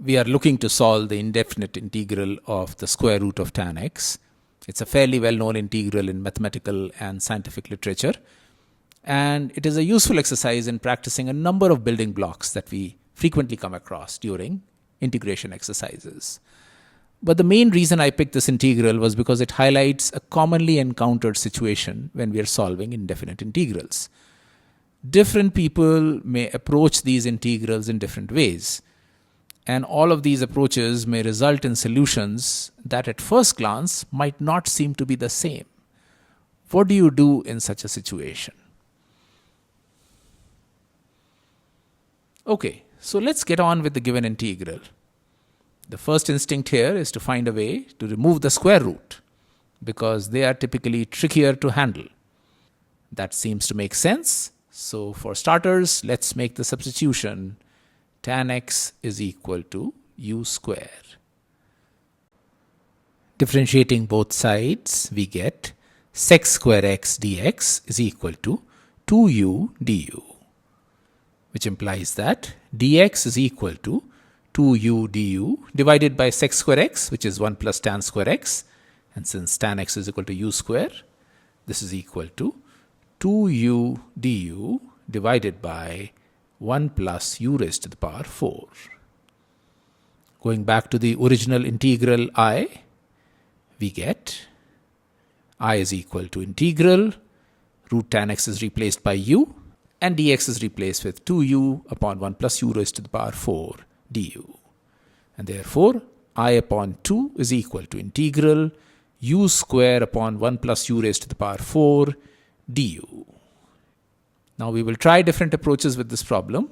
we are looking to solve the indefinite integral of the square root of tan x. It's a fairly well-known integral in mathematical and scientific literature, and it is a useful exercise in practicing a number of building blocks that we frequently come across during integration exercises. But the main reason I picked this integral was because it highlights a commonly encountered situation when we are solving indefinite integrals. Different people may approach these integrals in different ways, and all of these approaches may result in solutions that at first glance might not seem to be the same. What do you do in such a situation? Okay, so let's get on with the given integral. The first instinct here is to find a way to remove the square root, because they are typically trickier to handle. That seems to make sense. So for starters, let's make the substitution tan x is equal to u square. Differentiating both sides, we get sec square x dx is equal to 2u du, which implies that dx is equal to 2u du divided by sec square x, which is 1 plus tan square x. And since tan x is equal to u square, this is equal to 2u du divided by 1 plus u raised to the power 4. Going back to the original integral I, we get I is equal to integral root tan x is replaced by u, and dx is replaced with 2u upon 1 plus u raised to the power 4 du. And therefore, I upon 2 is equal to integral u square upon 1 plus u raised to the power 4 du. Now we will try different approaches with this problem.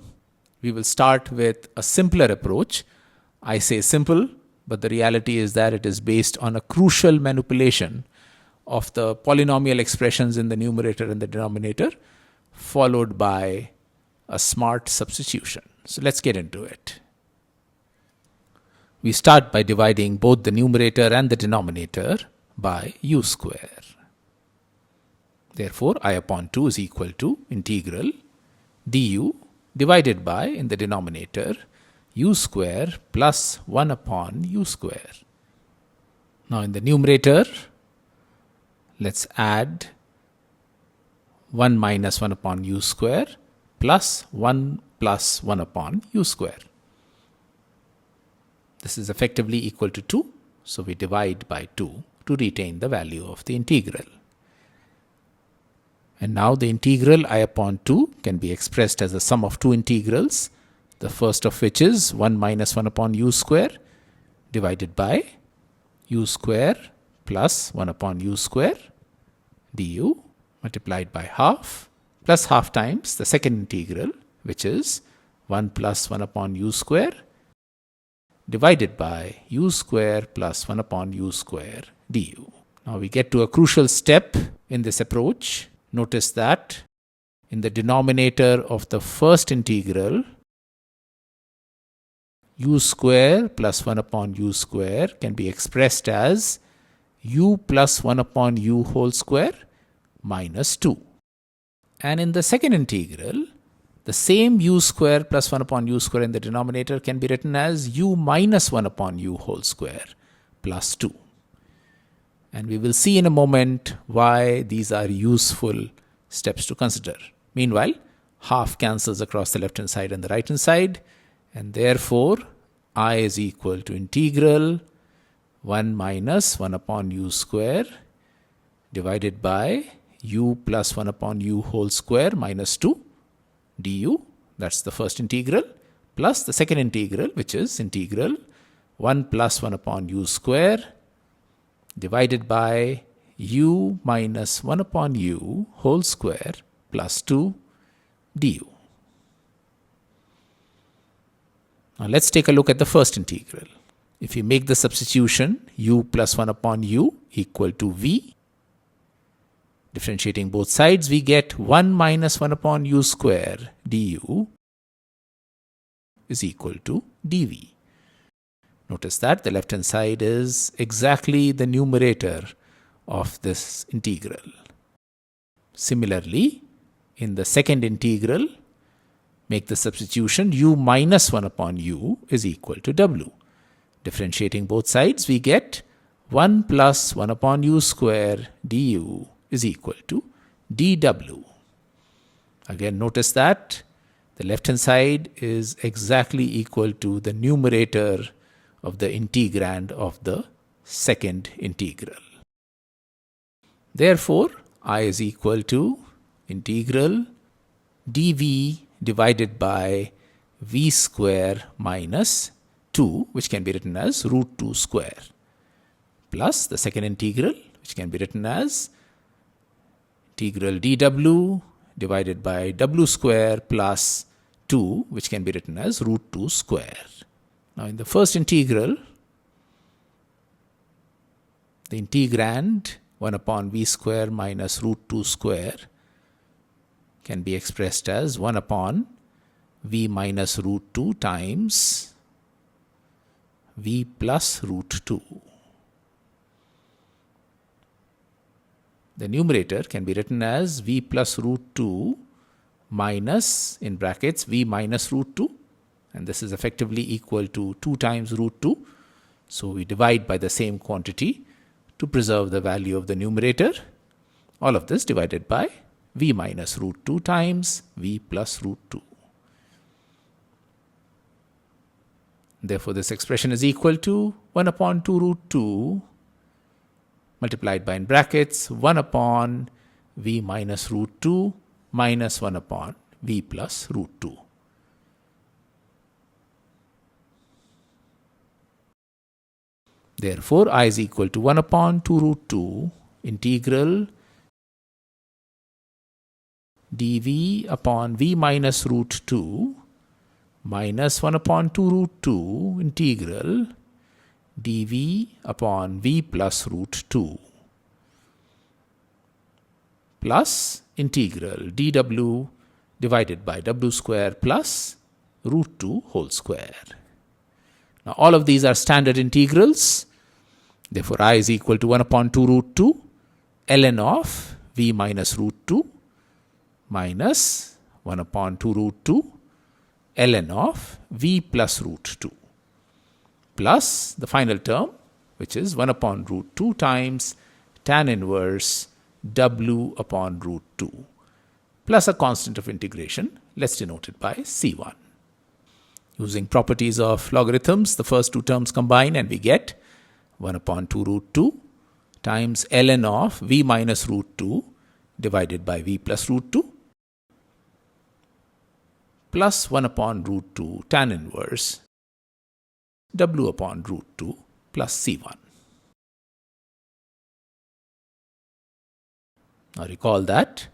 We will start with a simpler approach. I say simple, but the reality is that it is based on a crucial manipulation of the polynomial expressions in the numerator and the denominator, followed by a smart substitution. So let's get into it. We start by dividing both the numerator and the denominator by u square. Therefore, I upon 2 is equal to integral du divided by, in the denominator, u square plus 1 upon u square. Now in the numerator, let's add 1 minus 1 upon u square plus 1 plus 1 upon u square. This is effectively equal to 2, so we divide by 2 to retain the value of the integral. And now the integral I upon 2 can be expressed as a sum of two integrals, the first of which is 1 minus 1 upon u square divided by u square plus 1 upon u square du multiplied by half, plus half times the second integral, which is 1 plus 1 upon u square divided by u square plus 1 upon u square du. Now we get to a crucial step in this approach. Notice that in the denominator of the first integral, u square plus 1 upon u square can be expressed as u plus 1 upon u whole square minus 2. And in the second integral, the same u square plus 1 upon u square in the denominator can be written as u minus 1 upon u whole square plus 2. And we will see in a moment why these are useful steps to consider. Meanwhile, half cancels across the left hand side and the right hand side, and therefore I is equal to integral 1 minus 1 upon u square divided by u plus 1 upon u whole square minus 2 du. That's the first integral, plus the second integral, which is integral 1 plus 1 upon u square divided by u minus 1 upon u whole square plus 2 du. Now let's take a look at the first integral. If you make the substitution u plus 1 upon u equal to v, differentiating both sides, we get 1 minus 1 upon u square du is equal to dv. Notice that the left hand side is exactly the numerator of this integral. Similarly, in the second integral, make the substitution, u minus 1 upon u is equal to w. Differentiating both sides, we get 1 plus 1 upon u square du is equal to dw. Again, notice that the left-hand side is exactly equal to the numerator of the integrand of the second integral. Therefore, I is equal to integral dv divided by v square minus 2, which can be written as root 2 square, plus the second integral, which can be written as integral dw divided by w square plus 2, which can be written as root 2 square. Now, in the first integral, the integrand 1 upon v square minus root 2 square can be expressed as 1 upon v minus root 2 times v plus root 2. The numerator can be written as v plus root 2 minus, in brackets, v minus root 2, and this is effectively equal to 2 times root 2. So we divide by the same quantity to preserve the value of the numerator. All of this divided by v minus root 2 times v plus root 2. Therefore, this expression is equal to 1 upon 2 root 2 multiplied by, in brackets, 1 upon v minus root 2 minus 1 upon v plus root 2. Therefore, I is equal to 1 upon 2 root 2 integral dv upon v minus root 2 minus 1 upon 2 root 2 integral dv upon v plus root 2 plus integral dw divided by w square plus root 2 whole square. Now, all of these are standard integrals. Therefore, I is equal to 1 upon 2 root 2 ln of v minus root 2 minus 1 upon 2 root 2 ln of v plus root 2 plus the final term, which is 1 upon root 2 times tan inverse w upon root 2 plus a constant of integration. Let's denote it by C1. Using properties of logarithms, the first two terms combine and we get 1 upon 2 root 2 times ln of v minus root 2 divided by v plus root 2 plus 1 upon root 2 tan inverse w upon root 2 plus C1. Now recall that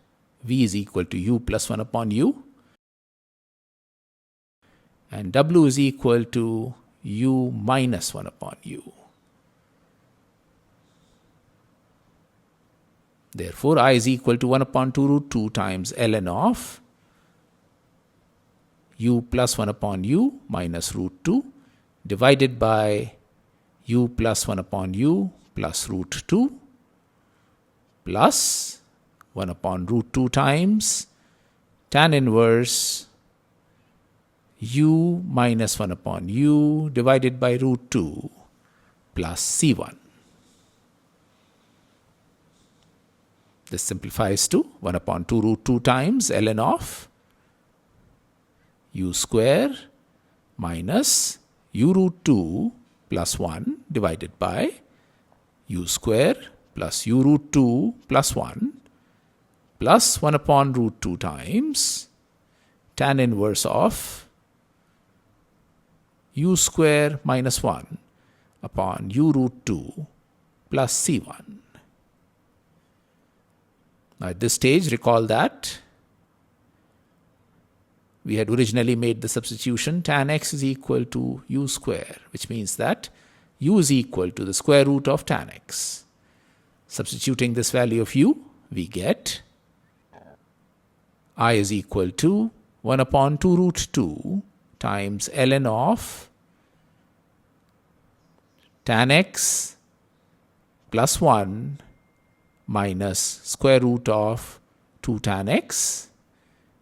v is equal to u plus 1 upon u and w is equal to u minus 1 upon u. Therefore, I is equal to 1 upon 2 root 2 times ln of u plus 1 upon u minus root 2 divided by u plus 1 upon u plus root 2 plus 1 upon root 2 times tan inverse u minus 1 upon u divided by root 2 plus C1. This simplifies to 1 upon 2 root 2 times ln of u square minus u root 2 plus 1 divided by u square plus u root 2 plus 1 plus 1 upon root 2 times tan inverse of u square minus 1 upon u root 2 plus C1. Now, at this stage, recall that we had originally made the substitution tan x is equal to u square, which means that u is equal to the square root of tan x. Substituting this value of u, we get I is equal to 1 upon 2 root 2 times ln of tan x plus 1 minus square root of 2 tan x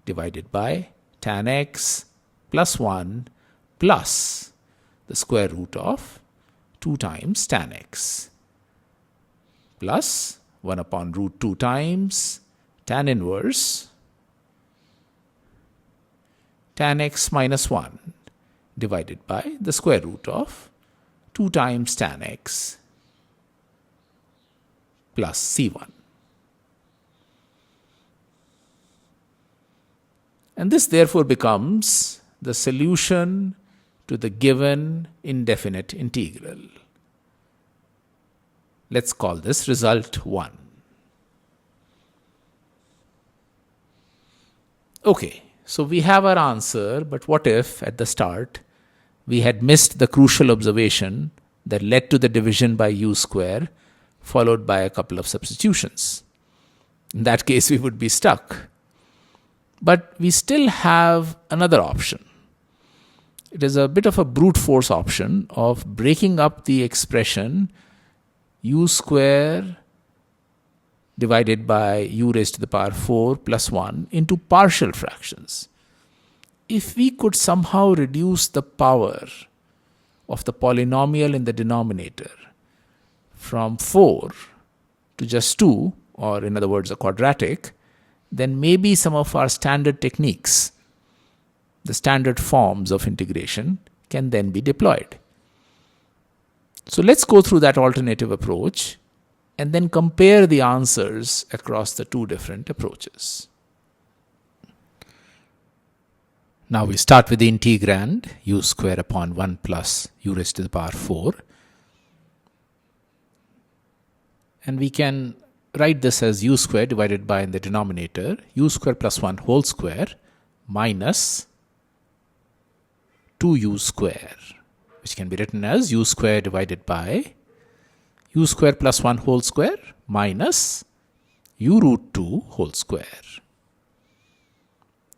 divided by tan x plus 1 plus the square root of 2 times tan x plus 1 upon root 2 times tan inverse tan x minus 1 divided by the square root of 2 times tan x plus c1. And this therefore becomes the solution to the given indefinite integral. Let's call this result 1. Okay, so we have our answer, but what if at the start we had missed the crucial observation that led to the division by u square followed by a couple of substitutions? In that case, we would be stuck. But we still have another option. It is a bit of a brute force option of breaking up the expression u square divided by u raised to the power 4 plus 1 into partial fractions. If we could somehow reduce the power of the polynomial in the denominator from 4 to just 2, or in other words, a quadratic, then maybe some of our standard techniques, the standard forms of integration, can then be deployed. So let's go through that alternative approach and then compare the answers across the two different approaches. Now we start with the integrand, u square upon 1 plus u raised to the power 4. And we can write this as u square divided by, in the denominator, u square plus 1 whole square minus 2u square, which can be written as u square divided by u square plus 1 whole square minus u root 2 whole square.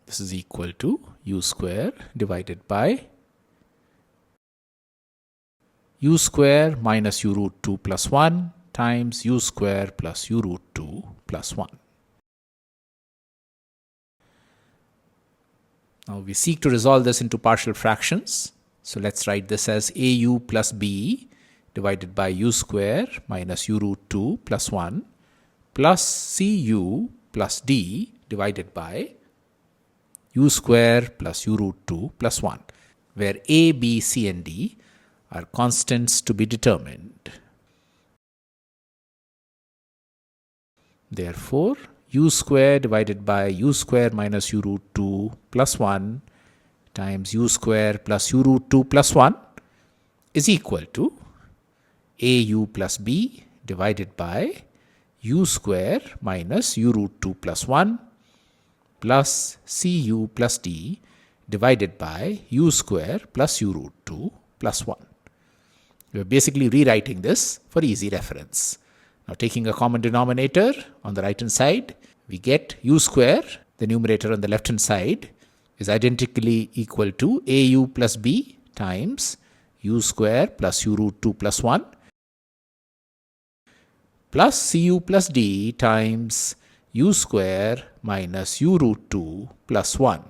This is equal to u square divided by u square minus u root 2 plus 1 times u square plus u root 2 plus 1. Now we seek to resolve this into partial fractions. So let's write this as au plus b divided by u square minus u root 2 plus 1 plus cu plus d divided by u square plus u root 2 plus 1, where a, b, c and d are constants to be determined. Therefore, u square divided by u square minus u root 2 plus 1 times u square plus u root 2 plus 1 is equal to au plus b divided by u square minus u root 2 plus 1 plus cu plus d divided by u square plus u root 2 plus 1. We are basically rewriting this for easy reference. Now taking a common denominator on the right hand side, we get u square, the numerator on the left hand side, is identically equal to au plus b times u square plus u root 2 plus 1 plus cu plus d times u square minus u root 2 plus 1.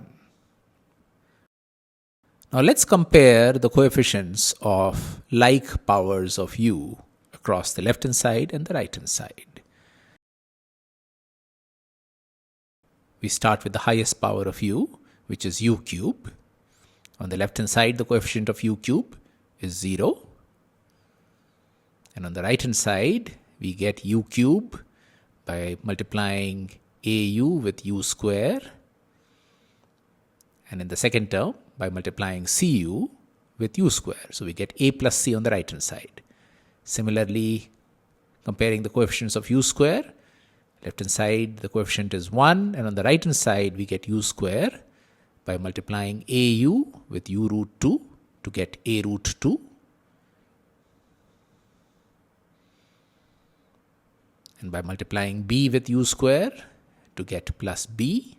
Now let's compare the coefficients of like powers of u across the left hand side and the right hand side. We start with the highest power of u, which is u cube. On the left hand side, the coefficient of u cube is 0. And on the right hand side, we get u cube by multiplying au with u square. And in the second term, by multiplying cu with u square. So we get a plus c on the right hand side. Similarly, comparing the coefficients of u square, left hand side the coefficient is 1, and on the right hand side we get u square by multiplying au with u root 2 to get a root 2. And by multiplying b with u square to get plus b.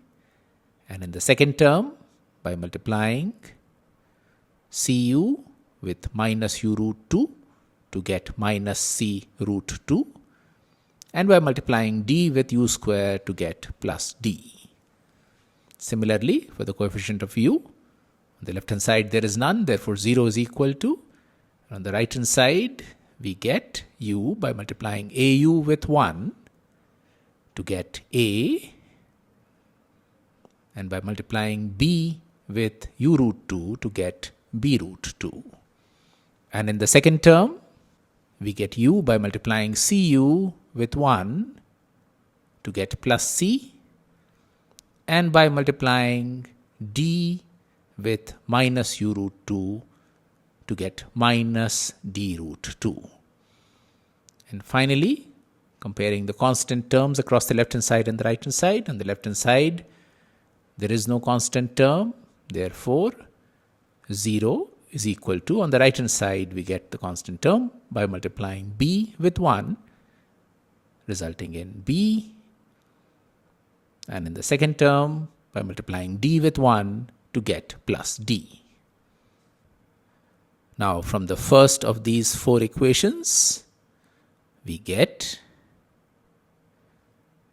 And in the second term, by multiplying cu with minus u root 2 to get minus c root 2, and by multiplying d with u square to get plus d. Similarly, for the coefficient of u, on the left hand side there is none, therefore 0 is equal to. On the right hand side, we get u by multiplying au with 1 to get a, and by multiplying b with u root 2 to get b root 2. And in the second term, we get u by multiplying cu with 1 to get plus c, and by multiplying d with minus u root 2 to get minus d root 2. And finally, comparing the constant terms across the left hand side and the right hand side. On the left hand side, there is no constant term, therefore 0 is equal to, on the right hand side we get the constant term by multiplying b with 1, resulting in b, and in the second term by multiplying d with 1 to get plus d. Now from the first of these four equations, we get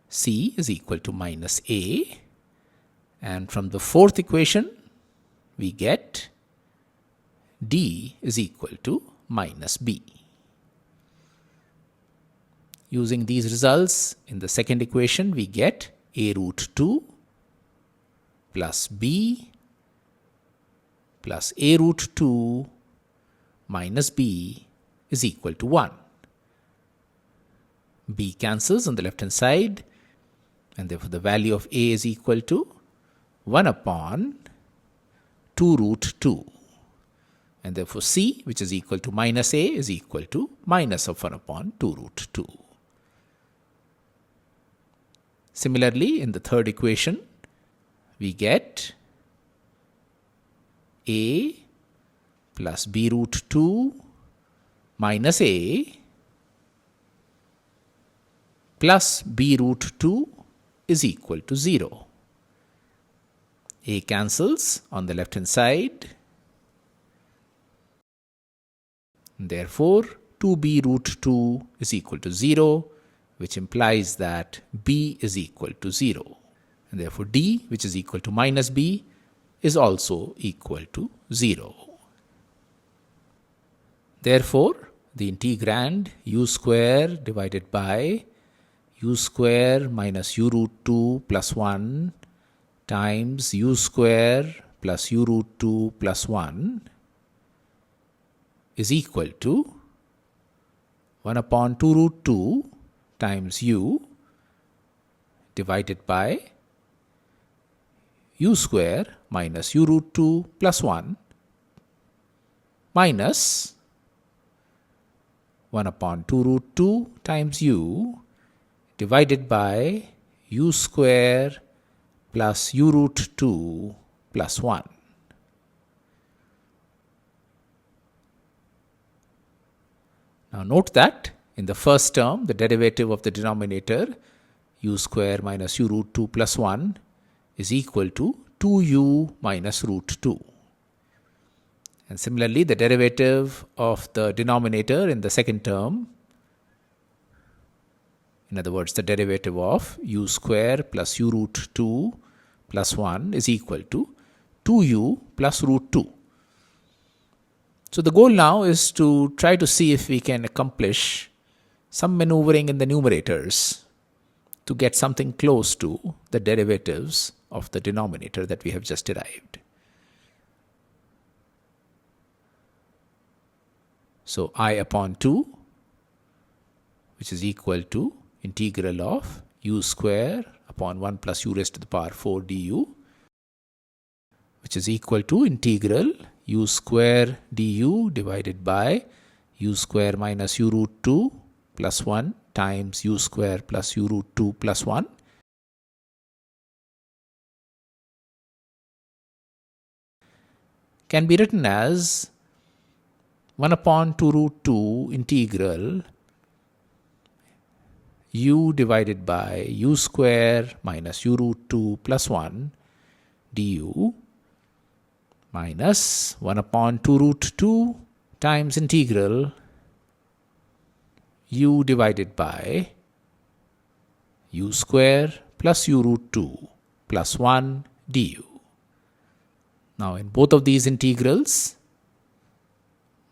c is equal to minus a, and from the fourth equation, we get d is equal to minus b. Using these results, in the second equation, we get a root 2 plus b plus a root 2 minus b is equal to 1. B cancels on the left hand side, and therefore the value of a is equal to 1 upon 2 root 2. And therefore c, which is equal to minus a, is equal to minus of 1 upon 2 root 2. Similarly, in the third equation, we get a plus b root 2 minus a plus b root 2 is equal to 0. A cancels on the left hand side. Therefore, 2b root 2 is equal to 0, which implies that b is equal to 0. And therefore, d, which is equal to minus b, is also equal to 0. Therefore, the integrand u square divided by u square minus u root 2 plus 1 times u square plus u root 2 plus 1 is equal to 1 upon 2 root 2 times u divided by u square minus u root 2 plus 1 minus 1 upon 2 root 2 times u divided by u square plus u root 2 plus 1. Now note that in the first term, the derivative of the denominator u square minus u root 2 plus 1 is equal to 2u minus root 2. And similarly, the derivative of the denominator in the second term, in other words, the derivative of u square plus u root 2 plus 1 is equal to 2u plus root 2. So the goal now is to try to see if we can accomplish some maneuvering in the numerators to get something close to the derivatives of the denominator that we have just derived. So I upon 2, which is equal to integral of u square upon 1 plus u raised to the power 4 du, which is equal to integral u square du divided by u square minus u root 2 plus 1 times u square plus u root 2 plus 1 can be written as 1 upon 2 root 2 integral u divided by u square minus u root 2 plus 1 du minus 1 upon 2 root 2 times integral u divided by u square plus u root 2 plus 1 du. Now in both of these integrals,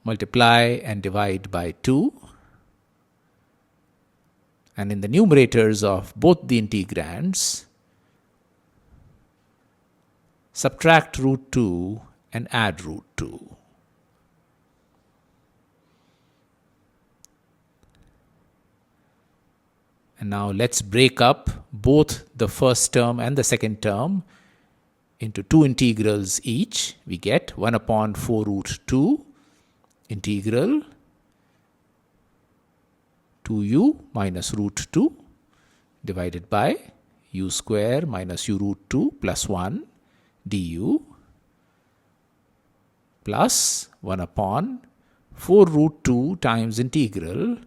multiply and divide by 2. And in the numerators of both the integrands, subtract root 2 and add root 2. And now let's break up both the first term and the second term into two integrals each. We get 1 upon 4 root 2 integral 2u minus root 2 divided by u square minus u root 2 plus 1 du plus 1 upon 4 root 2 times integral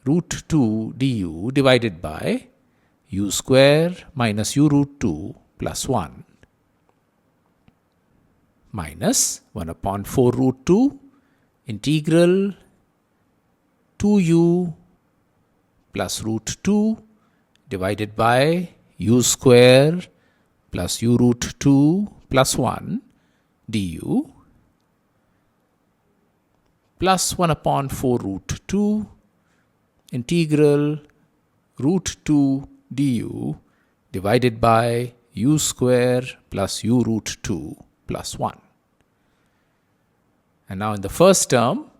root 2 du divided by u square minus u root 2 plus 1 minus 1 upon 4 root 2 integral 2u plus root 2 divided by u square plus u root 2 plus 1 du plus 1 upon 4 root 2 integral root 2 du divided by u square plus u root 2 plus 1. And now in the first term,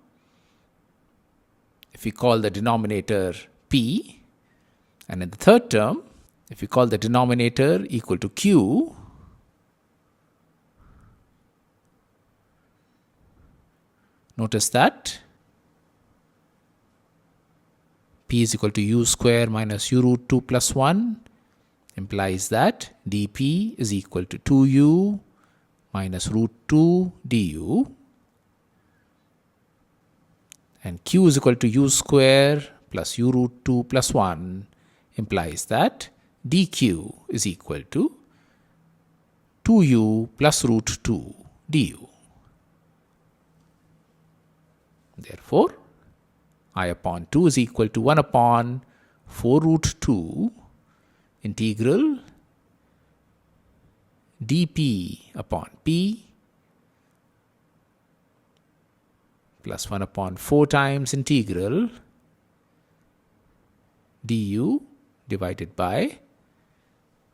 if we call the denominator p, and in the third term, if we call the denominator equal to q, notice that p is equal to u square minus u root 2 plus 1 implies that dp is equal to 2u minus root 2 du, and q is equal to u square plus u root 2 plus 1 implies that dq is equal to 2u plus root 2 du. Therefore, I upon 2 is equal to 1 upon 4 root 2 integral dp upon p plus 1 upon 4 times integral du divided by,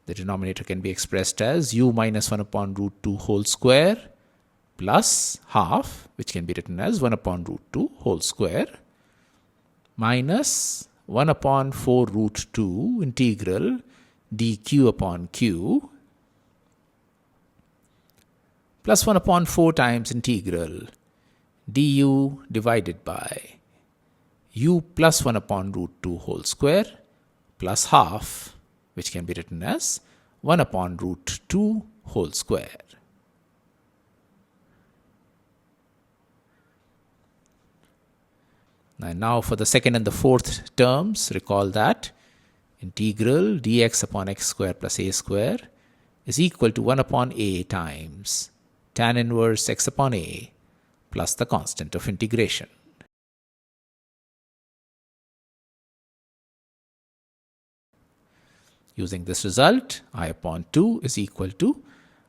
the denominator can be expressed as u minus 1 upon root 2 whole square plus half, which can be written as 1 upon root 2 whole square minus 1 upon 4 root 2 integral dq upon q plus 1 upon 4 times integral du divided by u plus 1 upon root 2 whole square plus half, which can be written as 1 upon root 2 whole square. And now for the second and the fourth terms, recall that integral dx upon x square plus a square is equal to 1 upon a times tan inverse x upon a plus the constant of integration. Using this result, I upon 2 is equal to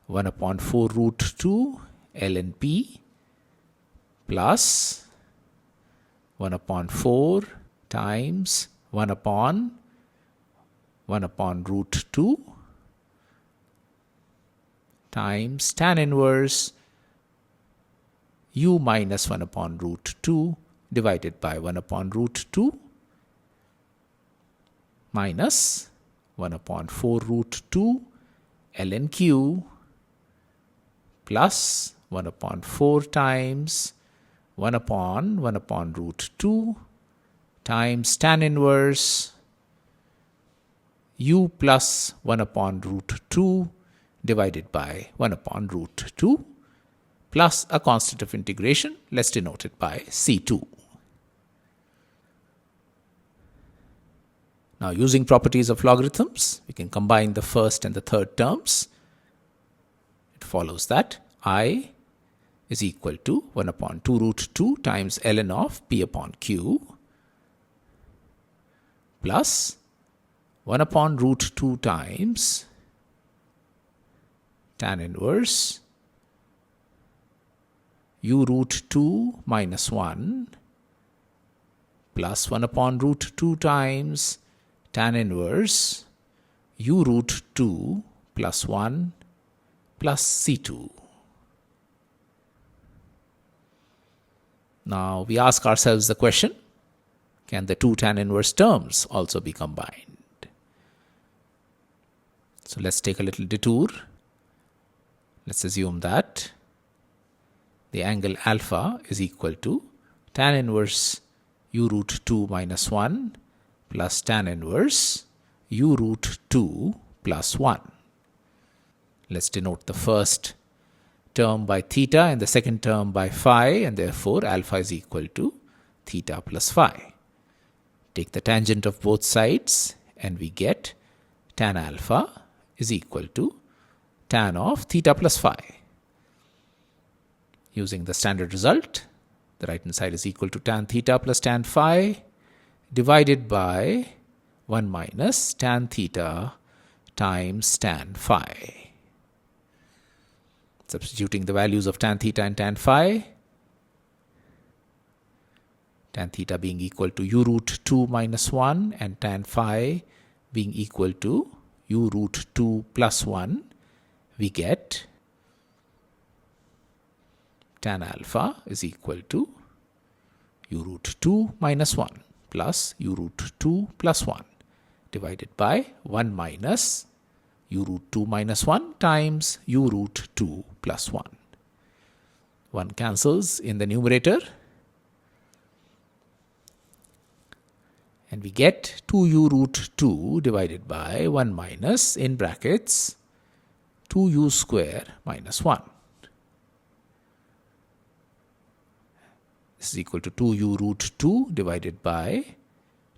1 upon 4 root 2 ln p plus 1 upon 4 times 1 upon root 2 times tan inverse u minus 1 upon root 2 divided by 1 upon root 2 minus 1 upon 4 root 2 ln q plus 1 upon 4 times 1 upon root 2 times tan inverse u plus 1 upon root 2 divided by 1 upon root 2 plus a constant of integration. Let's denote it by C2. Now, using properties of logarithms, we can combine the first and the third terms. It follows that I is equal to 1 upon 2 root 2 times ln of p upon q plus 1 upon root 2 times tan inverse u root 2 minus 1 plus 1 upon root 2 times tan inverse u root 2 plus 1 plus C2. Now we ask ourselves the question, can the two tan inverse terms also be combined? So let's take a little detour. Let's assume that the angle alpha is equal to tan inverse u root 2 minus 1 plus tan inverse u root 2 plus 1. Let's denote the first term by theta and the second term by phi, and therefore alpha is equal to theta plus phi. Take the tangent of both sides and we get tan alpha is equal to tan of theta plus phi. Using the standard result, the right hand side is equal to tan theta plus tan phi divided by 1 minus tan theta times tan phi. Substituting the values of tan theta and tan phi, tan theta being equal to u root 2 minus 1 and tan phi being equal to u root 2 plus 1, we get tan alpha is equal to u root 2 minus 1 plus u root 2 plus 1 divided by 1 minus u root 2 minus 1 times u root 2 plus 1. 1 cancels in the numerator and we get 2u root 2 divided by 1 minus, in brackets, 2u square minus 1. This is equal to 2u root 2 divided by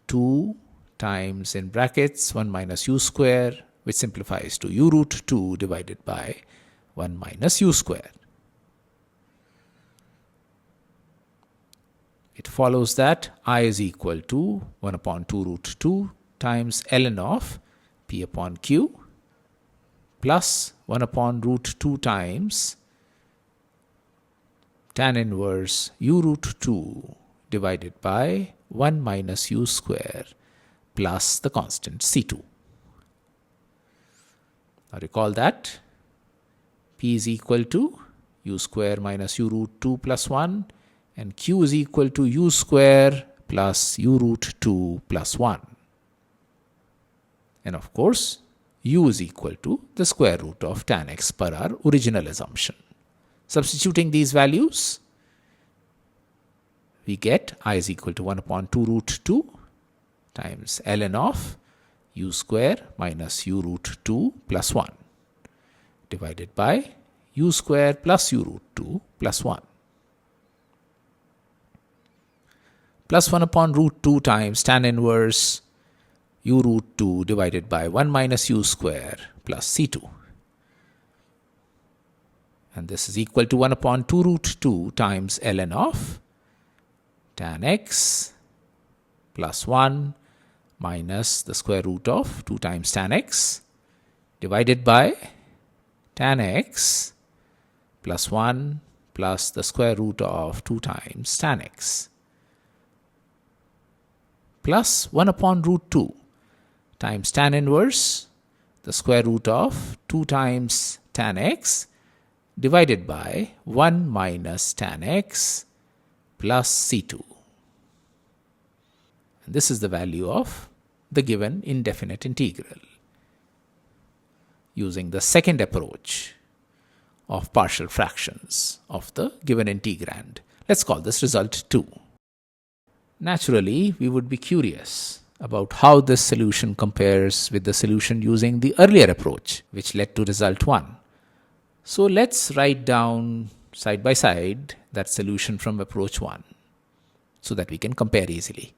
2 times, in brackets, 1 minus u square, which simplifies to u root 2 divided by 1 minus u square. It follows that I is equal to 1 upon 2 root 2 times ln of p upon q plus 1 upon root 2 times tan inverse u root 2 divided by 1 minus u square plus the constant C2. Now recall that p is equal to u square minus u root 2 plus 1 and q is equal to u square plus u root 2 plus 1. And of course, u is equal to the square root of tan x per our original assumption. Substituting these values, we get I is equal to 1 upon 2 root 2 times ln of u square minus u root 2 plus 1 divided by u square plus u root 2 plus 1. Plus 1 upon root 2 times tan inverse u root 2 divided by 1 minus u square plus C2. And this is equal to 1 upon 2 root 2 times ln of tan x plus 1 minus the square root of 2 times tan x divided by tan x plus 1 plus the square root of 2 times tan x plus 1 upon root 2 times tan inverse the square root of 2 times tan x divided by 1 minus tan x plus C2. And this is the value of the given indefinite integral. Using the second approach of partial fractions of the given integrand, let's call this result 2. Naturally, we would be curious about how this solution compares with the solution using the earlier approach, which led to result 1. So let's write down side by side that solution from approach 1 so that we can compare easily.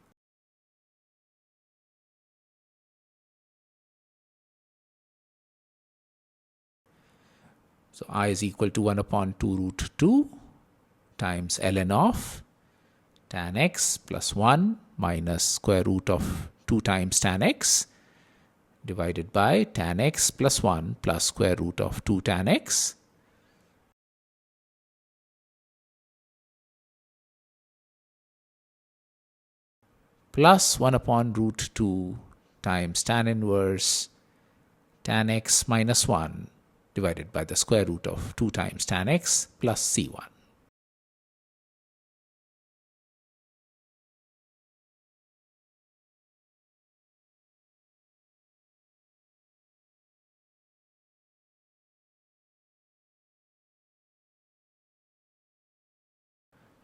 So I is equal to 1 upon 2 root 2 times ln of tan x plus 1 minus square root of 2 times tan x divided by tan x plus 1 plus square root of 2 tan x plus 1 upon root 2 times tan inverse tan x minus 1 divided by the square root of 2 times tan x plus c1.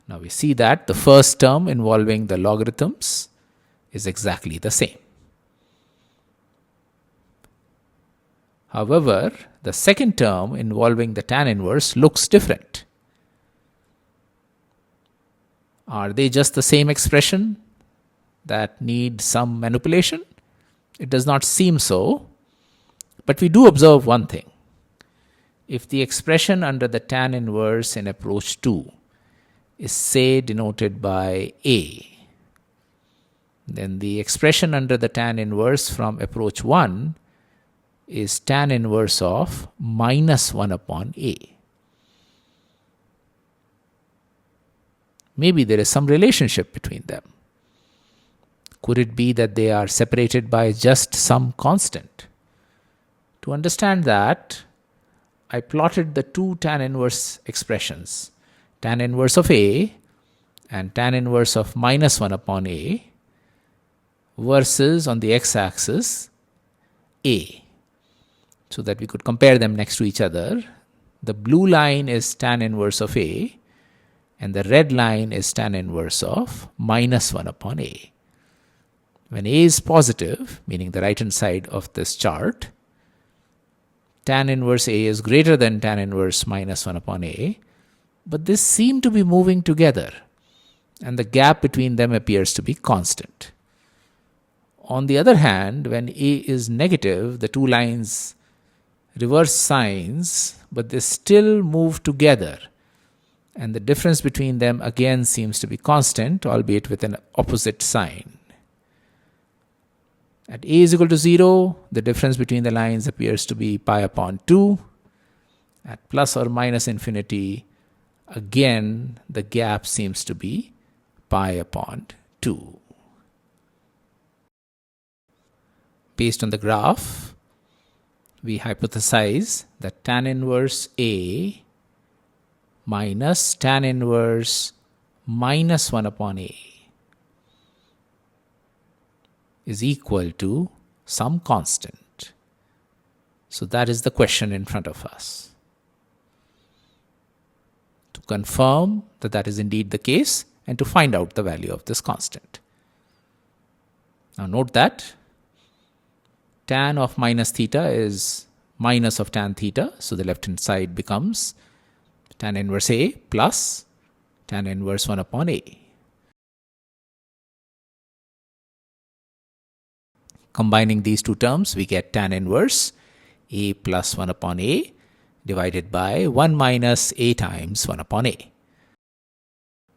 Now we see that the first term involving the logarithms is exactly the same. However, the second term involving the tan inverse looks different. Are they just the same expression that need some manipulation? It does not seem so, but we do observe one thing. If the expression under the tan inverse in approach 2 is, say, denoted by A, then the expression under the tan inverse from approach 1 is tan inverse of minus 1 upon A. Maybe there is some relationship between them. Could it be that they are separated by just some constant? To understand that, I plotted the two tan inverse expressions, tan inverse of A and tan inverse of minus 1 upon A, versus on the x-axis A, so that we could compare them next to each other. The blue line is tan inverse of A and the red line is tan inverse of minus 1 upon A. When A is positive, meaning the right hand side of this chart, tan inverse A is greater than tan inverse minus 1 upon A, but this seem to be moving together and the gap between them appears to be constant. On the other hand, when A is negative, the two lines reverse signs, but they still move together and the difference between them again seems to be constant, albeit with an opposite sign. At A is equal to 0, the difference between the lines appears to be pi upon 2. At plus or minus infinity, again the gap seems to be pi upon 2. Based on the graph, we hypothesize that tan inverse A minus tan inverse minus 1 upon A is equal to some constant. So that is the question in front of us. To confirm that that is indeed the case and to find out the value of this constant. Now note that tan of minus theta is minus of tan theta, so the left hand side becomes tan inverse A plus tan inverse 1 upon A. Combining these two terms, we get tan inverse A plus 1 upon A divided by 1 minus A times 1 upon A,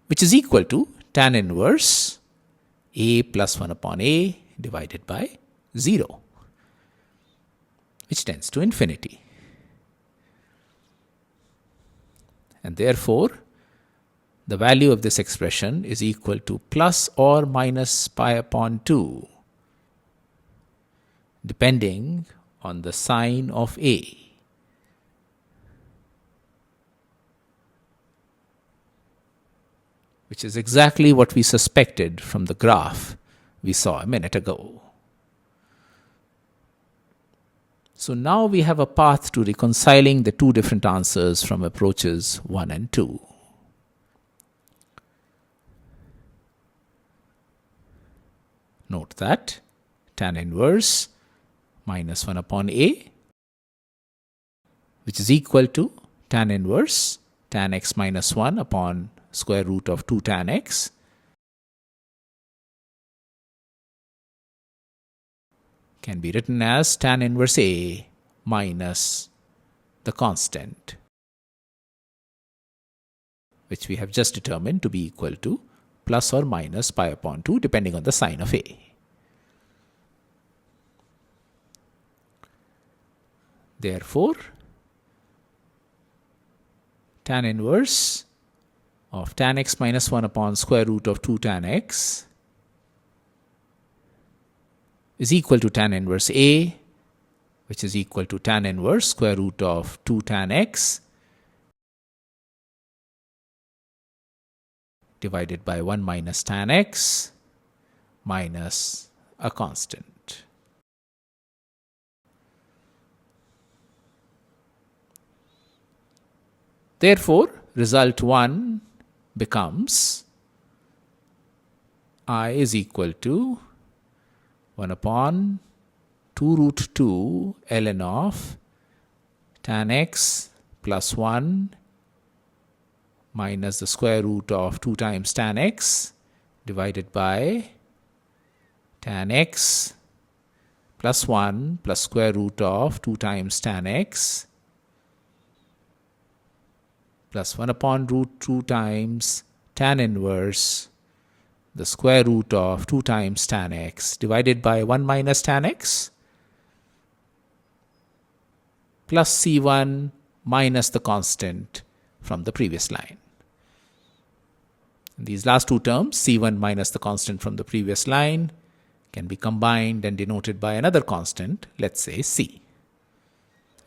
which is equal to tan inverse A plus 1 upon A divided by 0, which tends to infinity. And therefore, the value of this expression is equal to plus or minus pi upon 2, depending on the sign of A. Which is exactly what we suspected from the graph we saw a minute ago. So now we have a path to reconciling the two different answers from approaches 1 and 2. Note that tan inverse minus 1 upon A, which is equal to tan inverse tan x minus 1 upon square root of 2 tan x, can be written as tan inverse A minus the constant, which we have just determined to be equal to plus or minus pi upon 2 depending on the sign of A. Therefore, tan inverse of tan x minus 1 upon square root of 2 tan x is equal to tan inverse A, which is equal to tan inverse square root of 2 tan x divided by 1 minus tan x minus a constant. Therefore, result 1 becomes I is equal to 1 upon 2 root 2 ln of tan x plus 1 minus the square root of 2 times tan x divided by tan x plus 1 plus square root of 2 times tan x plus 1 upon root 2 times tan inverse the square root of 2 times tan x divided by 1 minus tan x plus C1 minus the constant from the previous line. These last two terms, C1 minus the constant from the previous line, can be combined and denoted by another constant, let's say C.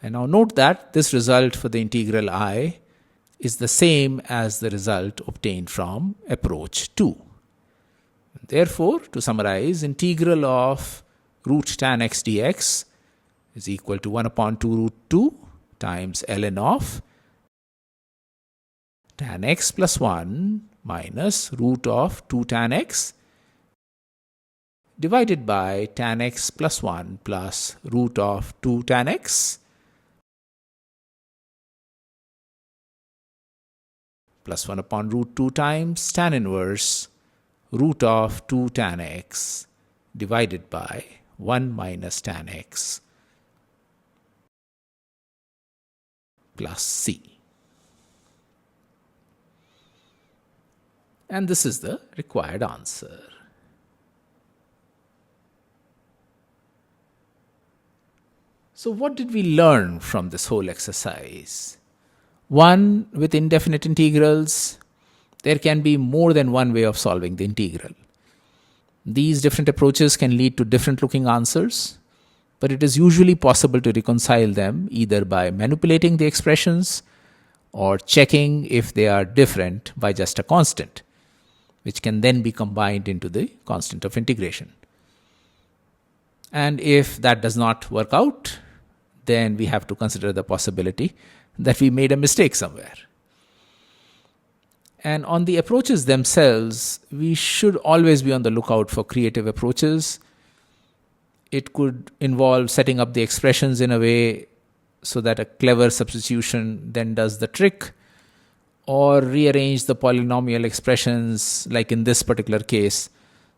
And now note that this result for the integral I is the same as the result obtained from approach 2. Therefore, to summarize, integral of root tan x dx is equal to 1 upon 2 root 2 times ln of tan x plus 1 minus root of 2 tan x divided by tan x plus 1 plus root of 2 tan x plus 1 upon root 2 times tan inverse root of 2 tan x divided by 1 minus tan x plus C. And this is the required answer. So what did we learn from this whole exercise? One, with indefinite integrals, there can be more than one way of solving the integral. These different approaches can lead to different looking answers, but it is usually possible to reconcile them either by manipulating the expressions or checking if they are different by just a constant, which can then be combined into the constant of integration. And if that does not work out, then we have to consider the possibility that we made a mistake somewhere. And on the approaches themselves, we should always be on the lookout for creative approaches. It could involve setting up the expressions in a way so that a clever substitution then does the trick, or rearrange the polynomial expressions, like in this particular case,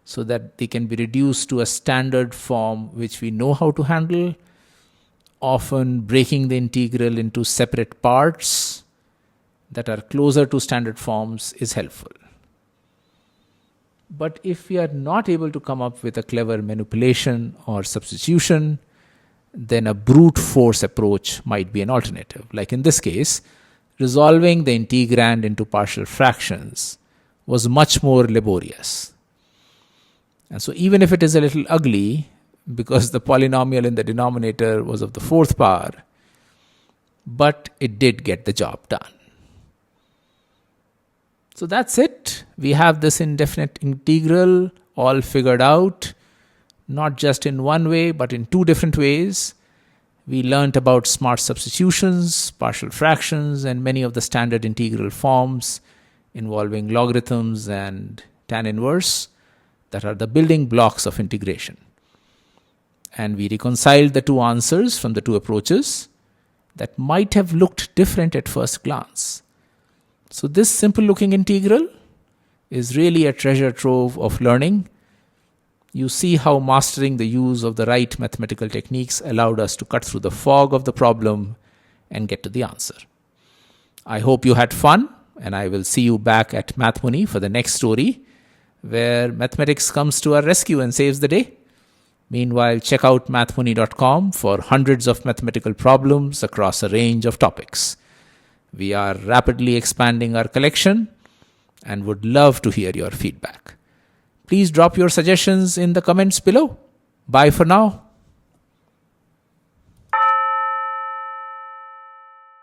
so that they can be reduced to a standard form which we know how to handle. Often breaking the integral into separate parts that are closer to standard forms is helpful. But if we are not able to come up with a clever manipulation or substitution, then a brute force approach might be an alternative. Like in this case, resolving the integrand into partial fractions was much more laborious. And so even if it is a little ugly, because the polynomial in the denominator was of the fourth power, but it did get the job done. So that's it. We have this indefinite integral all figured out, not just in one way, but in two different ways. We learnt about smart substitutions, partial fractions, and many of the standard integral forms involving logarithms and tan inverse that are the building blocks of integration. And we reconciled the two answers from the two approaches that might have looked different at first glance. So this simple looking integral is really a treasure trove of learning. You see how mastering the use of the right mathematical techniques allowed us to cut through the fog of the problem and get to the answer. I hope you had fun, and I will see you back at MathMuni for the next story, where mathematics comes to our rescue and saves the day. Meanwhile, check out mathmuni.com for hundreds of mathematical problems across a range of topics. We are rapidly expanding our collection and would love to hear your feedback. Please drop your suggestions in the comments below. Bye for now.